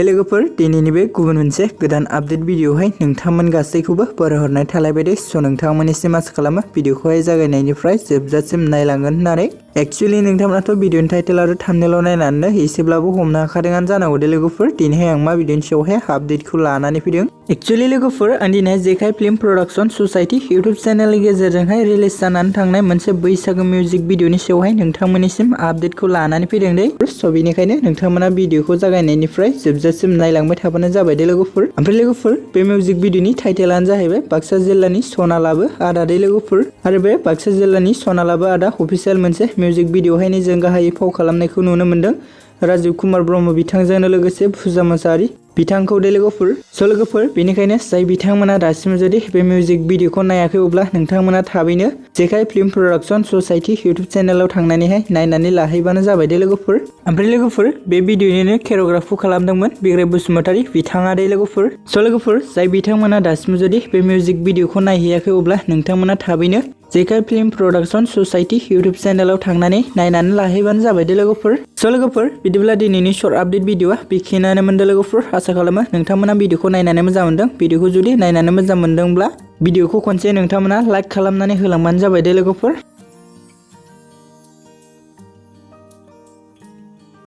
हे लोगोफोर दिनैनि बे गुबुन मोनसे गोदान आपडेट भिडिअहाय नोंथांमोन गासैखौबो बरायहरनाय थालायबाय दे। स' नोंथांमोननिसिम आसा खालामो भिडिअखौहाय जागायनायनिफ्राय जोबजासिम नायलांगोन होननानै। एक्चुअली नोंथांमोनाथ' भिडिअनि टाइटेल आरो थाम्बनेइल नायनानै एसेब्लाबो हमनो हाखादोंआनो जानांगौ दे लोगोफोर। दिनैहाय आं मा भिडिअनि सायावहाय आपडेटखौ लानानै फैदों। एक्चुअली लोगोफोर आं दिनै जेखाय फिल्म प्रडाक्शन ससाइटि इउट्युब चेनेलनि गेजेरजोंहाय रिलिज जानानै थांनाय मोनसे बैसागु मिउजिक भिडिअनि सायावहाय नोंथांमोननिसिम आपडेटखौ लानानै फैदों दे। स' बेनिखायनो नोंथांमोना भिडिअखौ जागायनायनिफ्राय जोबजासिम नायलांबाय थाबानो जाबाय दे लोगोफोर। ओमफ्राय लोगोफोर बे मिउजिक भिडिअनि टाइटेलानो जाहैबाय बाक्सा जिल्लानि सना लाबो आदा दे लोगोफोर। आरो बे बाक्सा जिल्लानि सना लाबो आदा अफिसियेल मोनसे मिउजिक भिडिअहायनो जों गाहायै फाव खालामनायखौ नुनो मोन्दों। राजिब कुमार ब्रह्म बिथांजोंनो लोगोसे फुजा मोसाहारि बिथांखौ दे लोगोफोर। स' लोगोफोर बेनिखायनो जाय बिथांमोना दासिम जुदि बे मिउजिक भिडिअखौ नायाखै अब्ला नोंथांमोना थाबैनो जेखाय फिल्म प्रडाक्शन ससाइटि इउट्युब चेनेलाव थांनानैहाय नायनानै लाहैबानो जाबाय दे लोगोफोर। ओमफ्राय लोगोफोर बे भिडिअनिनो केर'ग्राफखौ खालामदोंमोन बिग्राय बसुमतारी बिथाङा दे लोगोफोर। स' लोगोफोर जाय बिथांमोना दासिम जुदि बे मिउजिक भिडिअखौ नायहैयाखै अब्ला नोंथांमोना थाबैनो जेखाय फिल्म प्रडाक्शन ससाइटि इउट्युब चेनेलाव थांनानै नायनानै लाहैबानो जाबाय दे लोगोफोर। स' लोगोफोर बिदिब्ला दिनैनि शर्ट आपडेट भिडिअआ बेखिनियानो मोनदों लोगोफोर। आसा खालामो नोंथांमोना भिडिअखौ नायनानै मोजां मोनदों। भिडिअखौ जुदि नायनानै मोजां मोनदोंब्ला भिडिअखौ खनसे नोंथांमोना लाइक खालामनानै होलांबानो जाबाय दे लोगोफोर।